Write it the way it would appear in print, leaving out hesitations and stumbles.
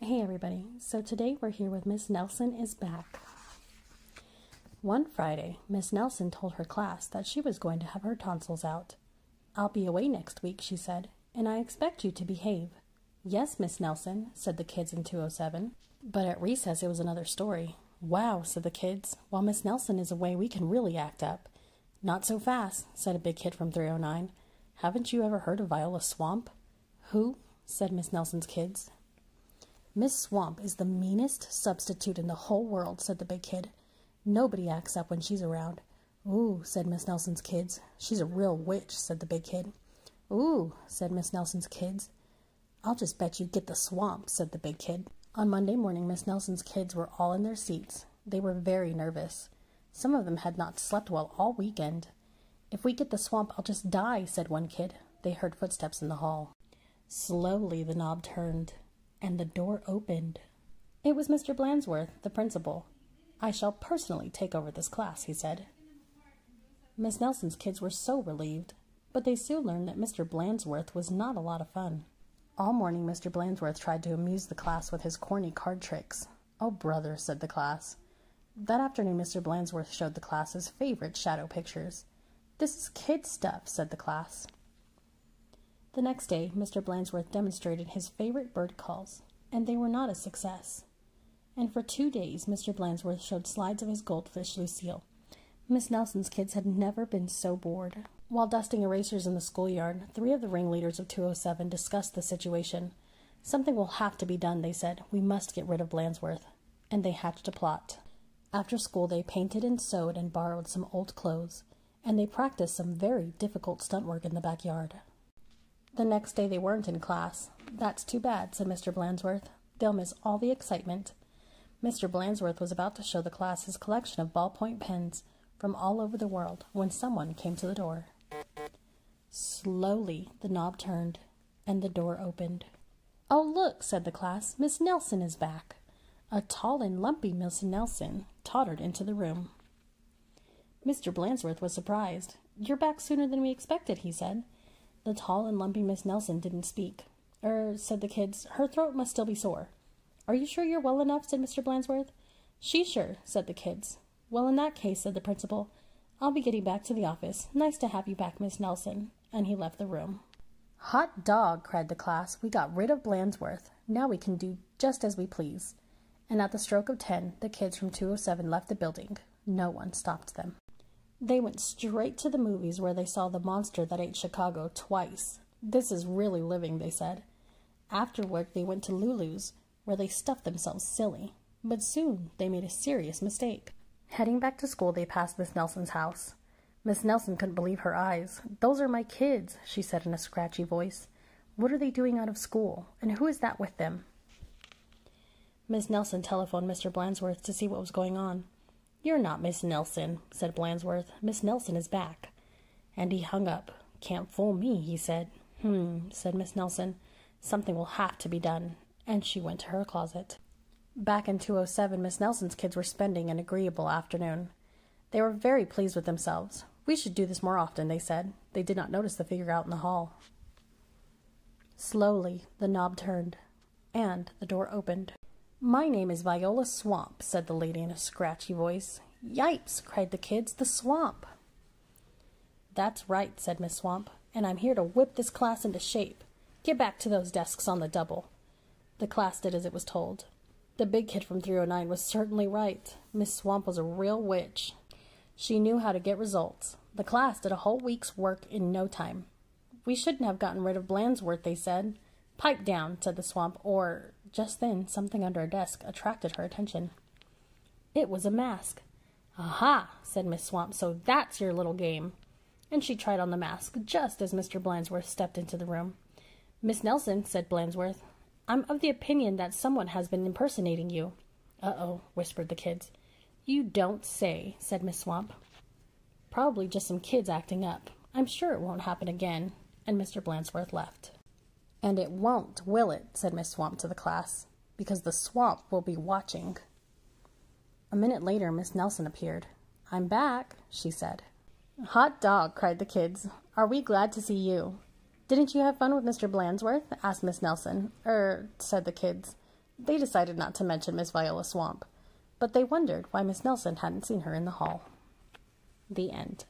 Hey everybody, so today we're here with Miss Nelson is back. One Friday, Miss Nelson told her class that she was going to have her tonsils out. "I'll be away next week," she said, "and I expect you to behave." "Yes, Miss Nelson," said the kids in 207. But at recess it was another story. "Wow," said the kids, "while Miss Nelson is away we can really act up." "Not so fast," said a big kid from 309. "Haven't you ever heard of Viola Swamp?" "Who?" said Miss Nelson's kids. "Miss Swamp is the meanest substitute in the whole world," said the big kid. "Nobody acts up when she's around." "Ooh," said Miss Nelson's kids. "She's a real witch," said the big kid. "Ooh," said Miss Nelson's kids. "I'll just bet you get the swamp," said the big kid. On Monday morning, Miss Nelson's kids were all in their seats. They were very nervous. Some of them had not slept well all weekend. "If we get the swamp, I'll just die," said one kid. They heard footsteps in the hall. Slowly the knob turned, and the door opened. It was Mr. Blansworth, the principal. "I shall personally take over this class," he said. Miss Nelson's kids were so relieved, but they soon learned that Mr. Blansworth was not a lot of fun. All morning Mr. Blansworth tried to amuse the class with his corny card tricks. "Oh, brother," said the class. That afternoon Mr. Blansworth showed the class his favorite shadow pictures. "This is kid stuff," said the class. The next day, Mr. Blansworth demonstrated his favorite bird calls, and they were not a success. And for 2 days, Mr. Blansworth showed slides of his goldfish, Lucille. Miss Nelson's kids had never been so bored. While dusting erasers in the schoolyard, 3 of the ringleaders of 207 discussed the situation. "Something will have to be done," they said. "We must get rid of Blansworth." And they hatched a plot. After school, they painted and sewed and borrowed some old clothes, and they practiced some very difficult stunt work in the backyard. The next day they weren't in class. "That's too bad," said Mr. Blansworth. "They'll miss all the excitement." Mr. Blansworth was about to show the class his collection of ballpoint pens from all over the world when someone came to the door. Slowly the knob turned, and the door opened. "Oh, look," said the class, "Miss Nelson is back." A tall and lumpy Miss Nelson tottered into the room. Mr. Blansworth was surprised. "You're back sooner than we expected," he said. The tall and lumpy Miss Nelson didn't speak. Said the kids, "Her throat must still be sore." "Are you sure you're well enough?" said Mr. Blansworth. "She's sure," said the kids. "Well, in that case," said the principal, "I'll be getting back to the office. Nice to have you back, Miss Nelson." And he left the room. "Hot dog," cried the class. "We got rid of Blansworth. Now we can do just as we please." And at the stroke of 10, the kids from 207 left the building. No one stopped them. They went straight to the movies, where they saw The Monster That Ate Chicago twice. "This is really living," they said. Afterward, they went to Lulu's, where they stuffed themselves silly. But soon they made a serious mistake. Heading back to school, they passed Miss Nelson's house. Miss Nelson couldn't believe her eyes. "Those are my kids," she said in a scratchy voice. "What are they doing out of school? And who is that with them?" Miss Nelson telephoned Mr. Blansworth to see what was going on. "You're not Miss Nelson," said Blansworth. "Miss Nelson is back." And he hung up. "Can't fool me," he said. Said Miss Nelson. "Something will have to be done." And she went to her closet. Back in 207, Miss Nelson's kids were spending an agreeable afternoon. They were very pleased with themselves. "We should do this more often," they said. They did not notice the figure out in the hall. Slowly, the knob turned, and the door opened. "My name is Viola Swamp," said the lady in a scratchy voice. "Yipes!" cried the kids. "The swamp!" "That's right," said Miss Swamp, "and I'm here to whip this class into shape. Get back to those desks on the double." The class did as it was told. The big kid from 309 was certainly right. Miss Swamp was a real witch. She knew how to get results. The class did a whole week's work in no time. "We shouldn't have gotten rid of Blansworth," they said. "Pipe down," said the Swamp, or... Just then, something under a desk attracted her attention. It was a mask. "Aha!" said Miss Swamp, "so that's your little game." And she tried on the mask, just as Mr. Blansworth stepped into the room. "Miss Nelson," said Blansworth, "I'm of the opinion that someone has been impersonating you." "Uh-oh," whispered the kids. "You don't say," said Miss Swamp. "Probably just some kids acting up. I'm sure it won't happen again." And Mr. Blansworth left. "And it won't, will it?" said Miss Swamp to the class, "because the swamp will be watching." A minute later, Miss Nelson appeared. "I'm back," she said. "Hot dog," cried the kids. "Are we glad to see you?" "Didn't you have fun with Mr. Blansworth?" asked Miss Nelson. Said the kids. They decided not to mention Miss Viola Swamp, but they wondered why Miss Nelson hadn't seen her in the hall. The end.